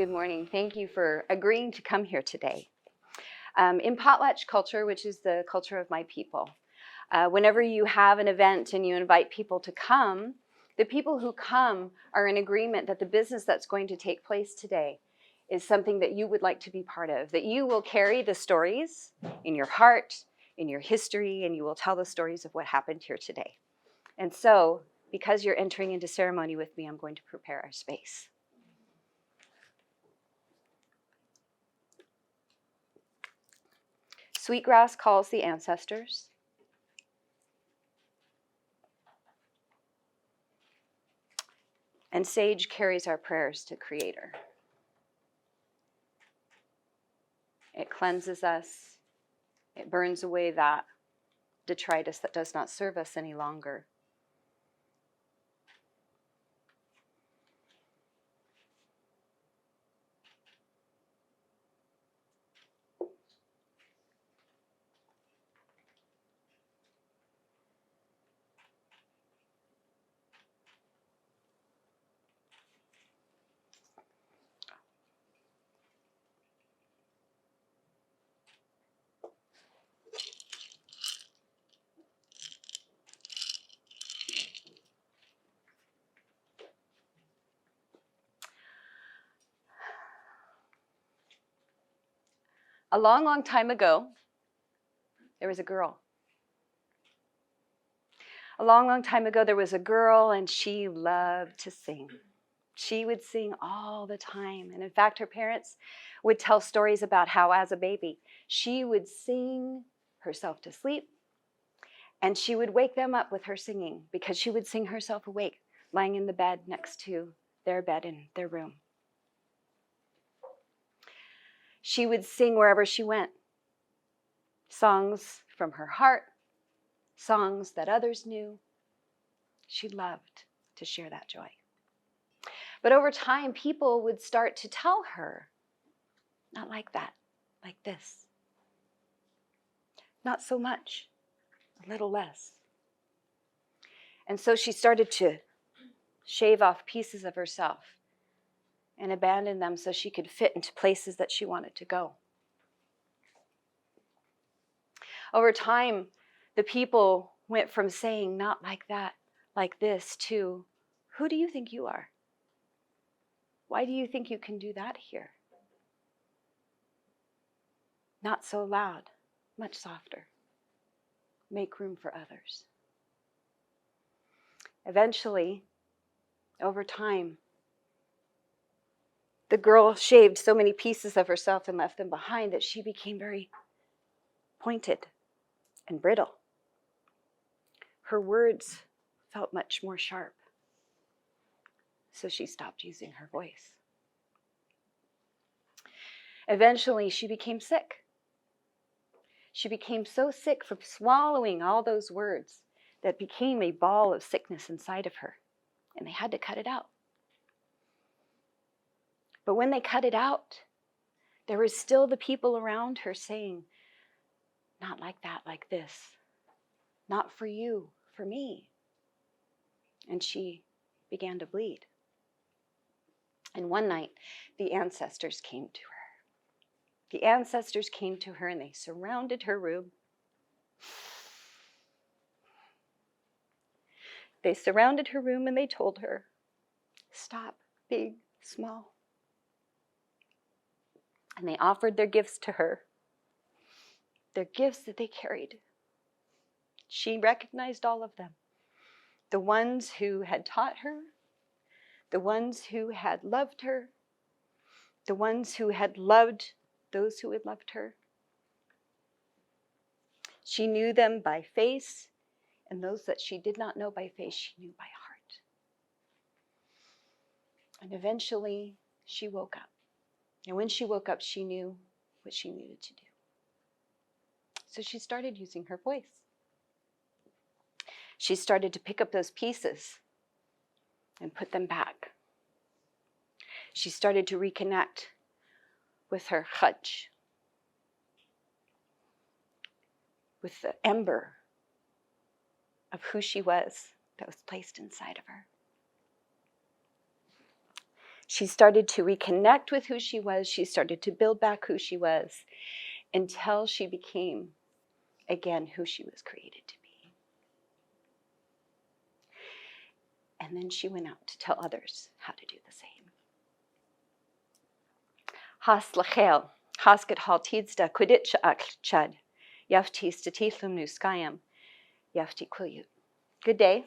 Good morning. Thank you for agreeing to come here today. In potlatch culture, which is the culture of my people, whenever you have an event and you invite people to come, the people who come are in agreement that the business that's going to take place today is something that you would like to be part of, that you will carry the stories in your heart, in your history, and you will tell the stories of what happened here today. And so, because you're entering into ceremony with me, I'm going to prepare our space. Sweetgrass calls the ancestors. And sage carries our prayers to Creator. It cleanses us. It burns away that detritus that does not serve us any longer. A long, long time ago, there was a girl. A long, long time ago, there was a girl, and she loved to sing. She would sing all the time. And in fact, her parents would tell stories about how, as a baby, she would sing herself to sleep, and she would wake them up with her singing, because she would sing herself awake, lying in the bed next to their bed in their room. She would sing wherever she went. Songs from her heart, songs that others knew. She loved to share that joy. But over time, people would start to tell her, not like that, like this. Not so much, a little less. And so she started to shave off pieces of herself and abandon them so she could fit into places that she wanted to go. Over time, the people went from saying, not like that, like this, to, who do you think you are? Why do you think you can do that here? Not so loud, much softer. Make room for others. Eventually, over time, the girl shaved so many pieces of herself and left them behind that she became very pointed and brittle. Her words felt much more sharp. So she stopped using her voice. Eventually, she became sick. She became so sick from swallowing all those words that became a ball of sickness inside of her, and they had to cut it out. But when they cut it out, there was still the people around her saying, not like that, like this. Not for you, for me. And she began to bleed. And one night, the ancestors came to her. The ancestors came to her and they surrounded her room. They surrounded her room and they told her, stop being small. And they offered their gifts to her, their gifts that they carried. She recognized all of them. The ones who had taught her, the ones who had loved her, the ones who had loved those who had loved her. She knew them by face, and those that she did not know by face, she knew by heart. And eventually, she woke up. And when she woke up, she knew what she needed to do. So she started using her voice. She started to pick up those pieces and put them back. She started to reconnect with her hutch, with the ember of who she was that was placed inside of her. She started to reconnect with who she was. She started to build back who she was until she became, again, who she was created to be. And then she went out to tell others how to do the same. Has lachel, Haskit hal tidsda kuditcha akchad, yafti statitlum nuskayam, yafti kuyut. Good day.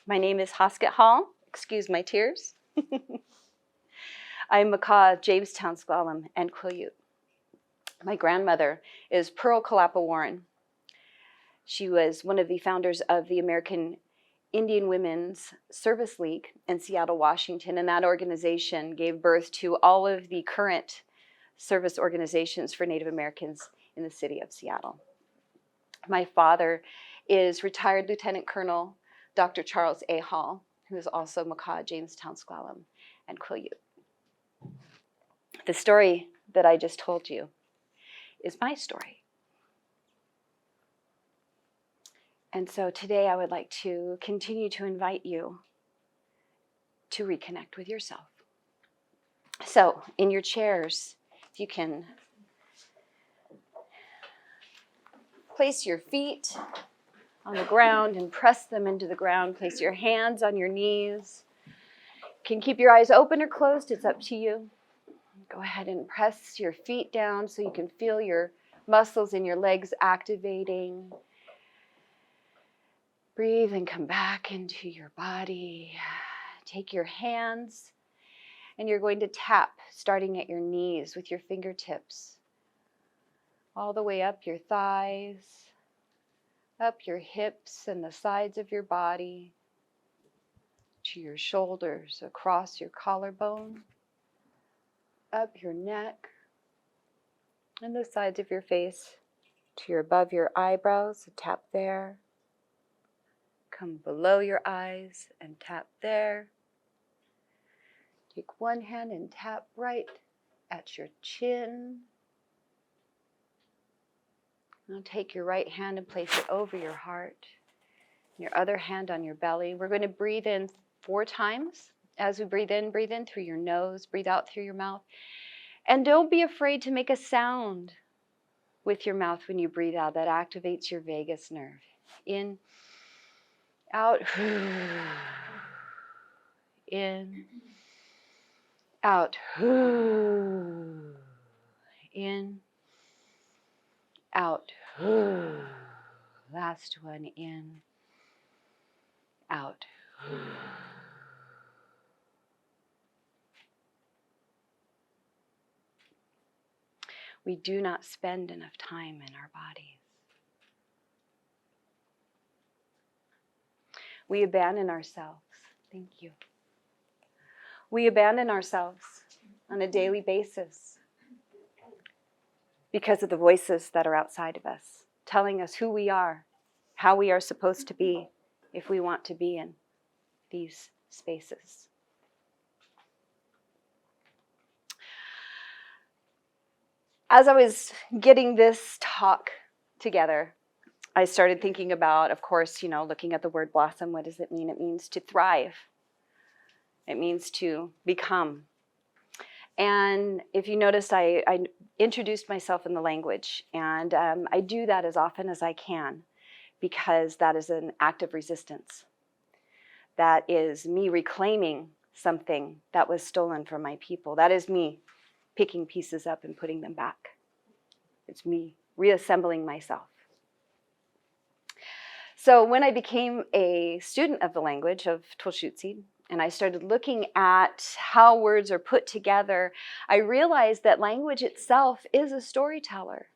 My name is Haskit Hall. Excuse my tears. I'm Makah, Jamestown Sklallam, and Quileute. My grandmother is Pearl Kalapa Warren. She was one of the founders of the American Indian Women's Service League in Seattle, Washington, and that organization gave birth to all of the current service organizations for Native Americans in the city of Seattle. My father is retired Lieutenant Colonel Dr. Charles A. Hall, who is also Makah, Jamestown Sklallam, and Quileute. The story that I just told you is my story. And so today I would like to continue to invite you to reconnect with yourself. So in your chairs, if you can place your feet on the ground and press them into the ground. Place your hands on your knees. You can keep your eyes open or closed. It's up to you. Go ahead and press your feet down so you can feel your muscles in your legs activating. Breathe and come back into your body. Take your hands and you're going to tap, starting at your knees with your fingertips, all the way up your thighs, up your hips and the sides of your body, to your shoulders, across your collarbone, up your neck, and the sides of your face, to above your eyebrows, tap there. Come below your eyes and tap there. Take one hand and tap right at your chin. Now take your right hand and place it over your heart. Your other hand on your belly. We're going to breathe in 4 times. As we breathe in through your nose, breathe out through your mouth. And don't be afraid to make a sound with your mouth when you breathe out. That activates your vagus nerve. In, out, in, out, in, out, last one, in, out. We do not spend enough time in our bodies. We abandon ourselves. Thank you. We abandon ourselves on a daily basis because of the voices that are outside of us, telling us who we are, how we are supposed to be if we want to be in these spaces. As I was getting this talk together, I started thinking about, of course, looking at the word blossom. What does it mean? It means to thrive. It means to become. And if you noticed, I introduced myself in the language, and I do that as often as I can because that is an act of resistance. That is me reclaiming something that was stolen from my people. That is me picking pieces up and putting them back. It's me reassembling myself. So when I became a student of the language of Tulshutsi, and I started looking at how words are put together, I realized that language itself is a storyteller.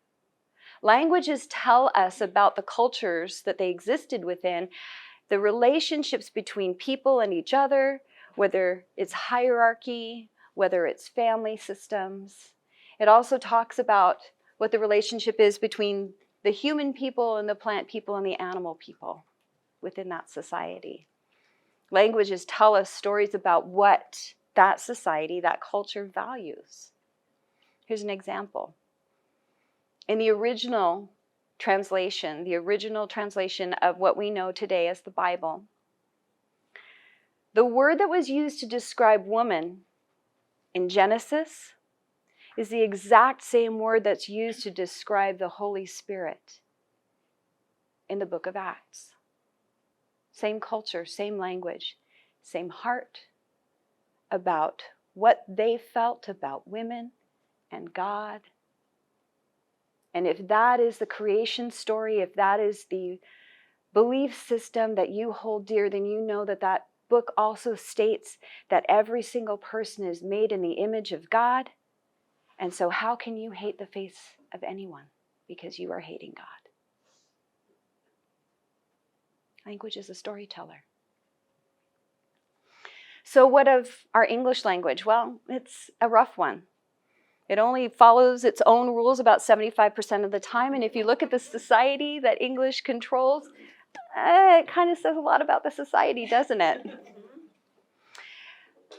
Languages tell us about the cultures that they existed within, the relationships between people and each other, whether it's hierarchy, whether it's family systems. It also talks about what the relationship is between the human people and the plant people and the animal people within that society. Languages tell us stories about what that society, that culture values. Here's an example. In the original translation of what we know today as the Bible, the word that was used to describe woman in Genesis is the exact same word that's used to describe the Holy Spirit in the book of Acts. Same culture, same language, same heart about what they felt about women and God. And if that is the creation story, if that is the belief system that you hold dear, then you know that that book also states that every single person is made in the image of God. And so how can you hate the face of anyone? Because you are hating God. Language is a storyteller. So what of our English language? Well, it's a rough one. It only follows its own rules about 75% of the time. And if you look at the society that English controls, it kind of says a lot about the society, doesn't it?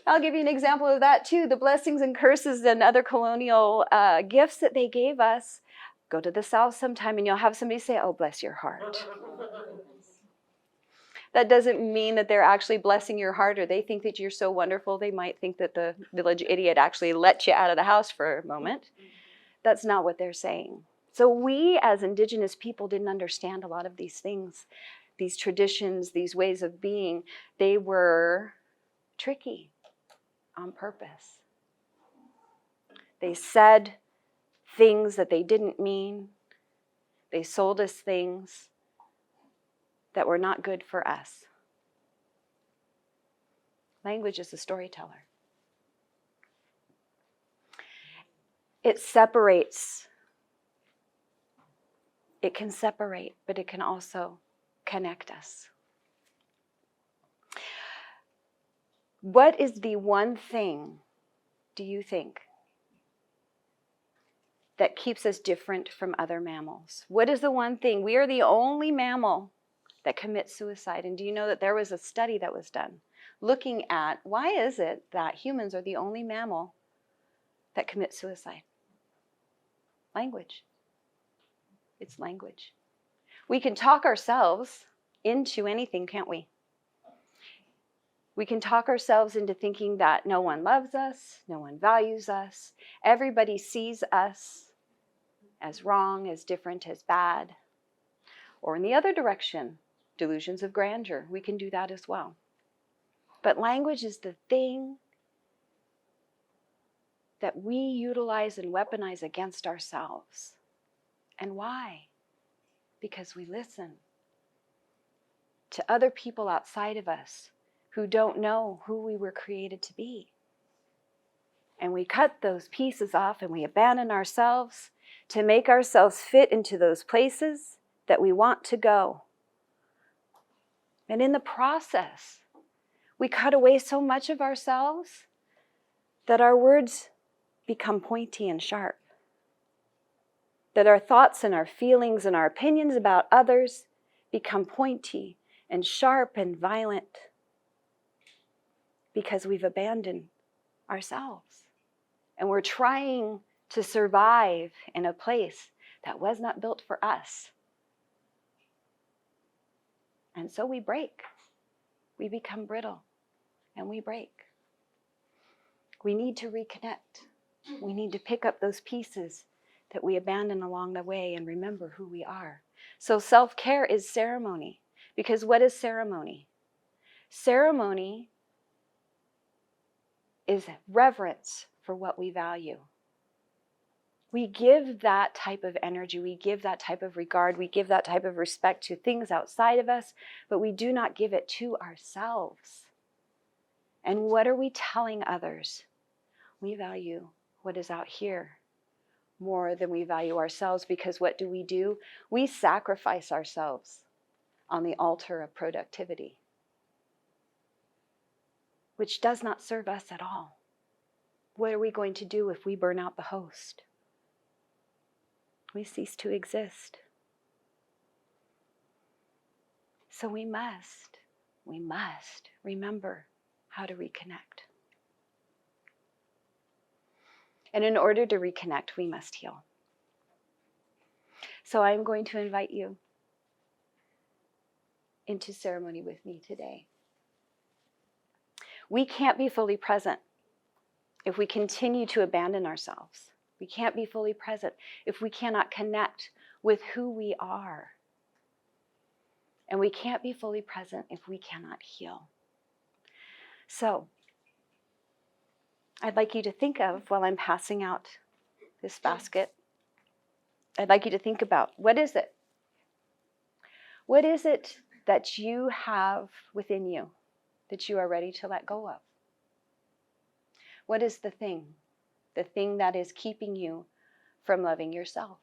I'll give you an example of that too. The blessings and curses and other colonial gifts that they gave us. Go to the South sometime and you'll have somebody say, "Oh, bless your heart." That doesn't mean that they're actually blessing your heart or they think that you're so wonderful. They might think that the village idiot actually let you out of the house for a moment. That's not what they're saying. So we as Indigenous people didn't understand a lot of these things, these traditions, these ways of being. They were tricky on purpose. They said things that they didn't mean. They sold us things that were not good for us. Language is a storyteller. It separates. It can separate, but it can also connect us. What is the one thing, do you think, that keeps us different from other mammals? What is the one thing? We are the only mammal that commits suicide. And do you know that there was a study that was done looking at why is it that humans are the only mammal that commits suicide? Language. It's language. We can talk ourselves into anything, can't we? We can talk ourselves into thinking that no one loves us, no one values us, everybody sees us as wrong, as different, as bad. Or in the other direction, delusions of grandeur. We can do that as well. But language is the thing that we utilize and weaponize against ourselves. And why? Because we listen to other people outside of us who don't know who we were created to be. And we cut those pieces off and we abandon ourselves to make ourselves fit into those places that we want to go. And in the process, we cut away so much of ourselves that our words become pointy and sharp. That our thoughts and our feelings and our opinions about others become pointy and sharp and violent because we've abandoned ourselves. And we're trying to survive in a place that was not built for us. And so we break. We become brittle and we break. We need to reconnect. We need to pick up those pieces that we abandon along the way and remember who we are. So self-care is ceremony. Because what is ceremony? Ceremony is reverence for what we value. We give that type of energy, we give that type of regard, we give that type of respect to things outside of us, but we do not give it to ourselves. And what are we telling others? We value what is out here more than we value ourselves, because what do? We sacrifice ourselves on the altar of productivity, which does not serve us at all. What are we going to do if we burn out the host? We cease to exist. So we must remember how to reconnect. And in order to reconnect, we must heal. So I'm going to invite you into ceremony with me today. We can't be fully present if we continue to abandon ourselves. We can't be fully present if we cannot connect with who we are. And we can't be fully present if we cannot heal. So, I'd like you to think of, while I'm passing out this basket, I'd like you to think about, what is it? What is it that you have within you that you are ready to let go of? What is the thing that is keeping you from loving yourself?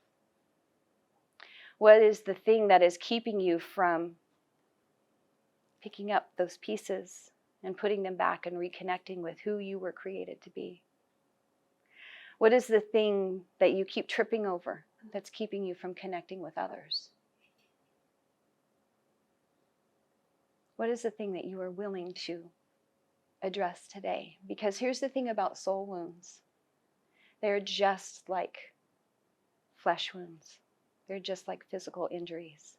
What is the thing that is keeping you from picking up those pieces and putting them back and reconnecting with who you were created to be? What is the thing that you keep tripping over that's keeping you from connecting with others? What is the thing that you are willing to address today? Because here's the thing about soul wounds. They're just like flesh wounds. They're just like physical injuries.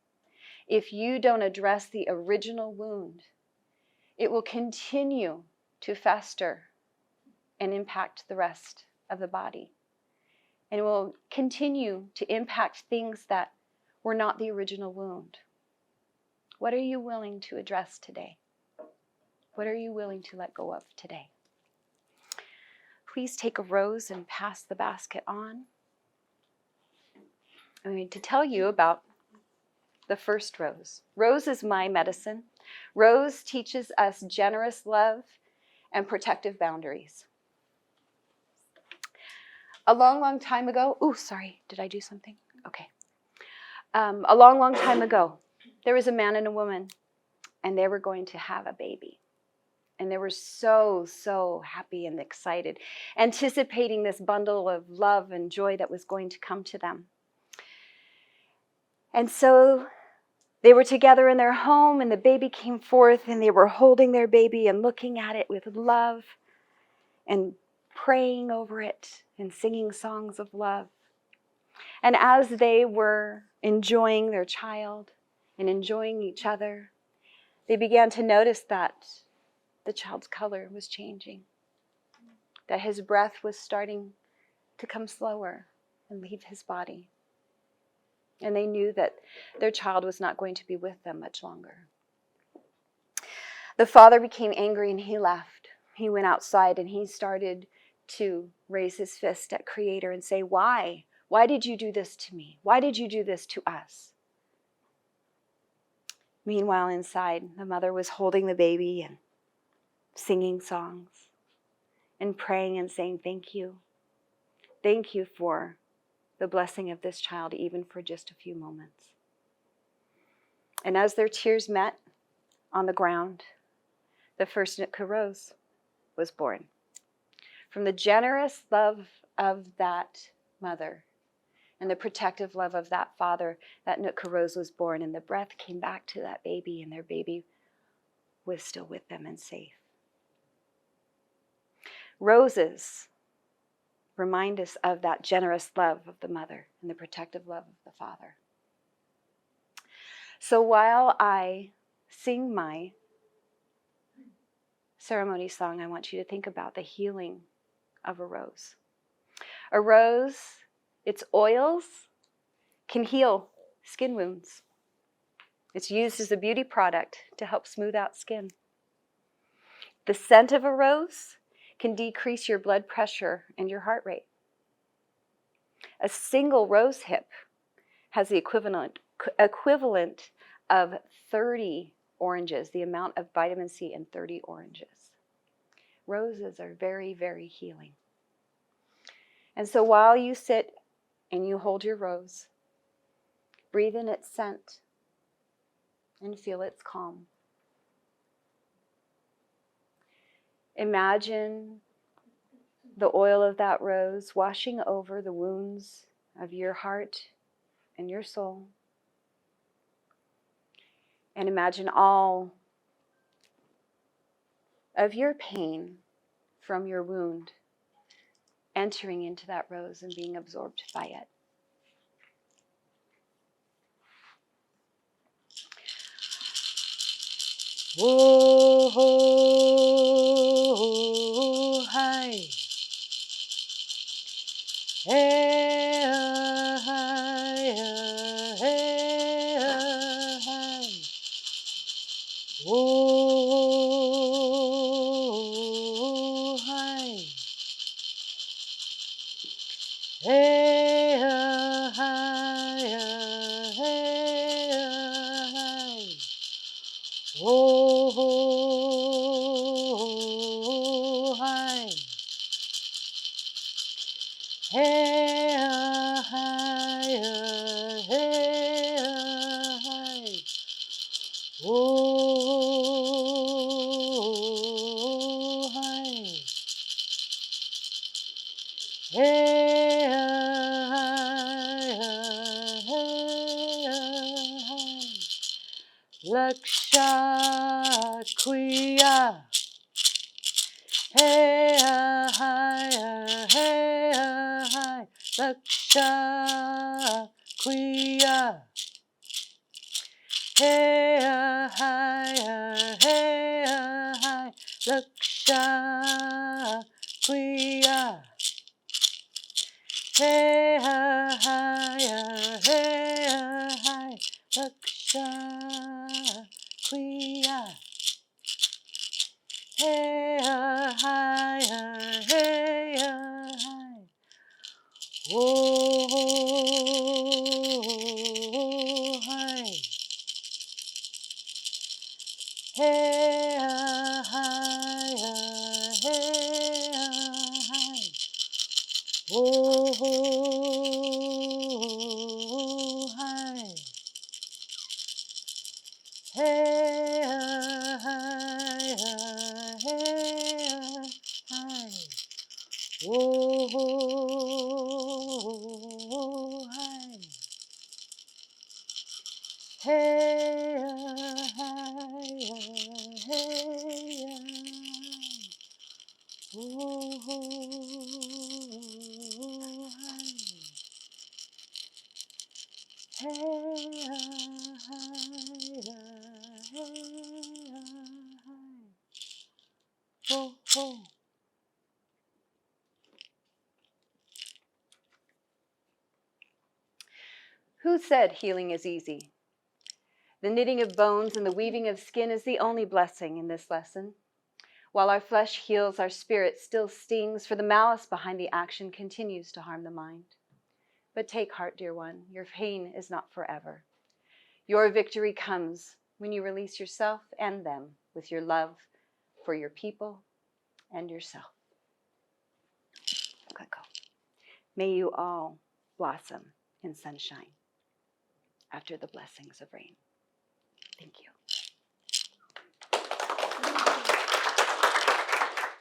If you don't address the original wound, it will continue to fester and impact the rest of the body. And it will continue to impact things that were not the original wound. What are you willing to address today? What are you willing to let go of today? Please take a rose and pass the basket on. I'm going to tell you about the first rose. Rose is my medicine. Rose teaches us generous love and protective boundaries. A long time ago, did I do something? Okay. A long time ago, there was a man and a woman, and they were going to have a baby. And they were so happy and excited, anticipating this bundle of love and joy that was going to come to them. And so they were together in their home, and the baby came forth, and they were holding their baby and looking at it with love and praying over it and singing songs of love. And as they were enjoying their child and enjoying each other, they began to notice that the child's color was changing, that his breath was starting to come slower and leave his body. And they knew that their child was not going to be with them much longer. The father became angry and he left. He went outside and he started to raise his fist at Creator and say, "Why? Why did you do this to me? Why did you do this to us?" Meanwhile, inside, the mother was holding the baby and singing songs and praying and saying, "Thank you. Thank you for the blessing of this child, even for just a few moments." And as their tears met on the ground, the first Nootka rose was born. From the generous love of that mother and the protective love of that father, that Nootka rose was born, and the breath came back to that baby, and their baby was still with them and safe. Roses remind us of that generous love of the mother and the protective love of the father. So while I sing my ceremony song, I want you to think about the healing of a rose. A rose, its oils can heal skin wounds. It's used as a beauty product to help smooth out skin. The scent of a rose can decrease your blood pressure and your heart rate. A single rose hip has the equivalent of 30 oranges, the amount of vitamin C in 30 oranges. Roses are very healing. And so while you sit and you hold your rose, breathe in its scent and feel its calm. Imagine the oil of that rose washing over the wounds of your heart and your soul. And imagine all of your pain from your wound entering into that rose and being absorbed by it. Whoa, hi. Hey, hi, hey, hi. Oh, hi. Hey, hi, hey, hi. Oh, hi. Hey, hi, hey, hi. Oh, hi. Hey, hi, hey, hi. Laksha Kriya. Hey, hi, hey, hi. Laksha Kriya. Hey, hi, hey, hi. Laksha Kriya. Hey, hi, hey, hi. Laksha Kriya. Hey, hi, hey, hi. Oh, hi. Hey, hi, hey, hi. Oh, hi. Hey, hi, hey, hi. Oh, hi. Hey, hi, hey, oh, hi. Hey, oh, oh. Who said healing is easy? The knitting of bones and the weaving of skin is the only blessing in this lesson. While our flesh heals, our spirit still stings, for the malice behind the action continues to harm the mind. But take heart, dear one, your pain is not forever. Your victory comes when you release yourself and them with your love for your people and yourself. Let go. May you all blossom in sunshine after the blessings of rain. Thank you.